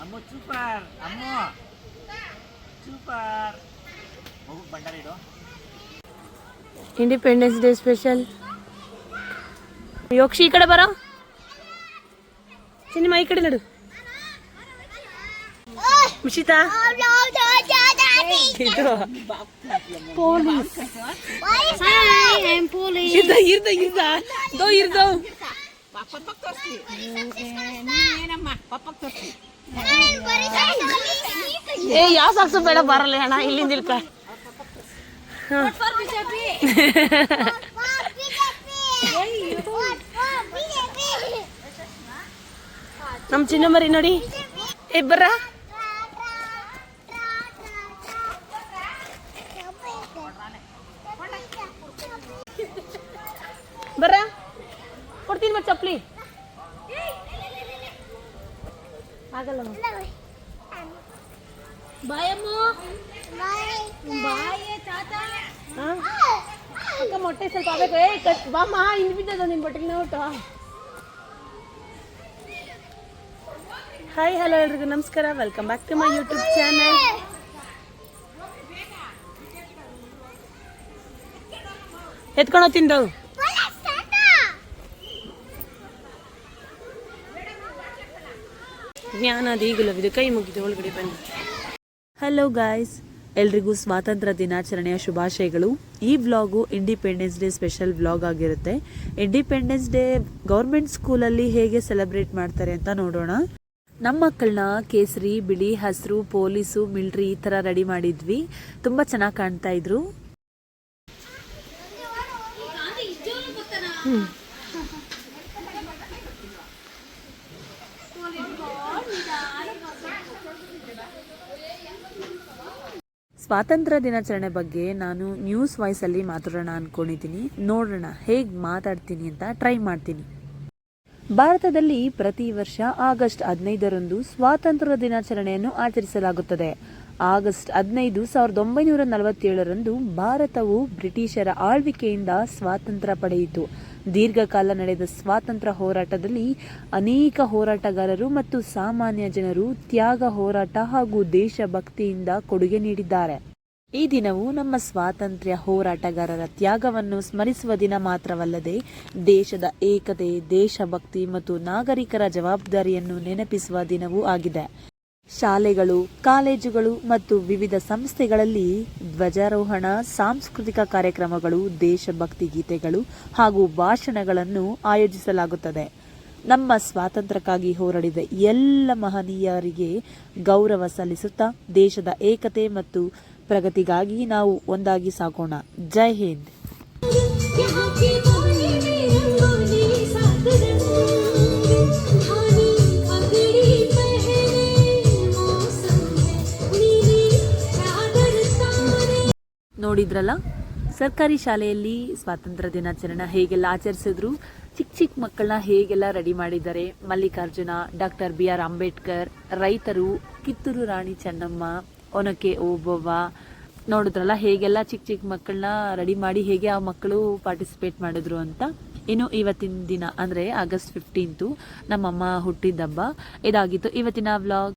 ಅಮ್ಮು super ಅಮ್ಮು super ಹೋಗು ಬಂಡಾರ ಇಡು. Independence day special. ಯೋಕ್ಷಿ ಈ ಕಡೆ ಬರೋ, ಸಿನಿಮಾ ಈ ಕಡೆ ನಡು. ಮುಷಿತಾ ಇದು ಪೊಲೀಸ್ ಏ ಯಾವ ಸಾಕ್ಸು ಬೇಡ ಬರಲ್ಲ ಅಣ್ಣ ಇಲ್ಲಿಂದ ಇಲ್ಕ. ನಮ್ ಚಿನ್ನ ಮರಿ ನೋಡಿ ಇಬ್ಬರ ಬರ್ರ ಕೊಡ್ತೀನಿ ಮತ್ತೆ ಚಪ್ಪಲಿ ಆಗಲ್ಲ. ಬಾಯಮ್ಮ ಅಕ್ಕ ಮೊಟ್ಟೆ ಸ್ವಲ್ಪ ಆಗಬೇಕು. ಏ ಬಾಮ್ಮ ಹಿಂದ್ ಬಿದ್ದದ ನಿನ್ ಬಟ್ಟೆಗೆ ಊಟ. ಹಾಯ್ ಹಲೋ ಎಲ್ರಿಗೂ ನಮಸ್ಕಾರ, welcome back to my YouTube channel. ಎತ್ಕೊಂಡು ತಿಂದು ಜ್ಞಾನ ಈಗಲವಿದು ಕೈ ಮುಗಿದು ಒಳಗಡೆ ಬನ್ನಿ. ಹಲೋ ಗಾಯ್ಸ್, ಎಲ್ರಿಗೂ ಸ್ವಾತಂತ್ರ್ಯ ದಿನಾಚರಣೆಯ ಶುಭಾಶಯಗಳು. ಈ vlog independence day special vlog ಆಗಿರುತ್ತೆ. ಇಂಡಿಪೆಂಡೆನ್ಸ್ ಡೇ ಗೌರ್ಮೆಂಟ್ ಸ್ಕೂಲಲ್ಲಿ ಹೇಗೆ ಸೆಲೆಬ್ರೇಟ್ ಮಾಡ್ತಾರೆ ಅಂತ ನೋಡೋಣ. ನಮ್ಮ ಮಕ್ಕಳನ್ನ ಕೇಸರಿ, ಬಿಳಿ, ಹಸಿರು, ಪೊಲೀಸು, ಮಿಲ್ಟ್ರಿ ಈ ಥರ ರೆಡಿ ಮಾಡಿದ್ವಿ. ತುಂಬ ಚೆನ್ನಾಗಿ ಕಾಣ್ತಾ ಇದ್ರು. ಸ್ವಾತಂತ್ರ್ಯ ದಿನಾಚರಣೆ ಬಗ್ಗೆ ನಾನು ನ್ಯೂಸ್ ವಾಯ್ಸಲ್ಲಿ ಮಾತಾಡೋಣ ಅಂದ್ಕೊಂಡಿದ್ದೀನಿ. ನೋಡೋಣ ಹೇಗೆ ಮಾತಾಡ್ತೀನಿ ಅಂತ ಟ್ರೈ ಮಾಡ್ತೀನಿ. ಭಾರತದಲ್ಲಿ ಪ್ರತಿ ವರ್ಷ ಆಗಸ್ಟ್ 15ರಂದು ಸ್ವಾತಂತ್ರ್ಯ ದಿನಾಚರಣೆಯನ್ನು ಆಚರಿಸಲಾಗುತ್ತದೆ. ಆಗಸ್ಟ್ 15, 1947ರಂದು ಭಾರತವು ಬ್ರಿಟಿಷರ ಆಳ್ವಿಕೆಯಿಂದ ಸ್ವಾತಂತ್ರ್ಯ ಪಡೆಯಿತು. ದೀರ್ಘಕಾಲ ನಡೆದ ಸ್ವಾತಂತ್ರ್ಯ ಹೋರಾಟದಲ್ಲಿ ಅನೇಕ ಹೋರಾಟಗಾರರು ಮತ್ತು ಸಾಮಾನ್ಯ ಜನರು ತ್ಯಾಗ ಹೋರಾಟ ಹಾಗೂ ದೇಶಭಕ್ತಿಯಿಂದ ಕೊಡುಗೆ ನೀಡಿದ್ದಾರೆ. ಈ ದಿನವು ನಮ್ಮ ಸ್ವಾತಂತ್ರ್ಯ ಹೋರಾಟಗಾರರ ತ್ಯಾಗವನ್ನು ಸ್ಮರಿಸುವ ದಿನ ಮಾತ್ರವಲ್ಲದೆ ದೇಶದ ಏಕತೆ, ದೇಶಭಕ್ತಿ ಮತ್ತು ನಾಗರಿಕರ ಜವಾಬ್ದಾರಿಯನ್ನು ನೆನಪಿಸುವ ದಿನವೂ ಆಗಿದೆ. ಶಾಲೆಗಳು, ಕಾಲೇಜುಗಳು ಮತ್ತು ವಿವಿಧ ಸಂಸ್ಥೆಗಳಲ್ಲಿ ಧ್ವಜಾರೋಹಣ, ಸಾಂಸ್ಕೃತಿಕ ಕಾರ್ಯಕ್ರಮಗಳು, ದೇಶಭಕ್ತಿ ಗೀತೆಗಳು ಹಾಗೂ ಭಾಷಣಗಳನ್ನು ಆಯೋಜಿಸಲಾಗುತ್ತದೆ. ನಮ್ಮ ಸ್ವಾತಂತ್ರ್ಯಕ್ಕಾಗಿ ಹೋರಾಡಿದ ಎಲ್ಲ ಮಹನೀಯರಿಗೆ ಗೌರವ ಸಲ್ಲಿಸುತ್ತಾ ದೇಶದ ಏಕತೆ ಮತ್ತು ಪ್ರಗತಿಗಾಗಿ ನಾವು ಒಂದಾಗಿ ಸಾಗೋಣ. ಜೈ ಹಿಂದ್. ನೋಡಿದ್ರಲ್ಲ, ಸರ್ಕಾರಿ ಶಾಲೆಯಲ್ಲಿ ಸ್ವಾತಂತ್ರ್ಯ ದಿನಾಚರಣೆ ಹೇಗೆಲ್ಲ ಆಚರಿಸಿದ್ರು, ಚಿಕ್ಕ ಚಿಕ್ಕ ಮಕ್ಕಳನ್ನ ಹೇಗೆಲ್ಲ ರೆಡಿ ಮಾಡಿದ್ದಾರೆ. ಮಲ್ಲಿಕಾರ್ಜುನ, ಡಾಕ್ಟರ್ BR ಅಂಬೇಡ್ಕರ್, ರೈತರು, ಕಿತ್ತೂರು ರಾಣಿ ಚೆನ್ನಮ್ಮ, ಒನಕೆ ಓಬವ್ವ, ನೋಡಿದ್ರಲ್ಲ ಹೇಗೆಲ್ಲ ಚಿಕ್ಕ ಚಿಕ್ಕ ಮಕ್ಕಳನ್ನ ರೆಡಿ ಮಾಡಿ ಹೇಗೆ ಆ ಮಕ್ಕಳು ಪಾರ್ಟಿಸಿಪೇಟ್ ಮಾಡಿದ್ರು ಅಂತ. ಇನ್ನು ಇವತ್ತಿನ ದಿನ ಅಂದರೆ ಆಗಸ್ಟ್ 15 ನಮ್ಮಮ್ಮ ಹುಟ್ಟಿದ ಹಬ್ಬ. ಇದಾಗಿತ್ತು ಇವತ್ತಿನ ವ್ಲಾಗ್.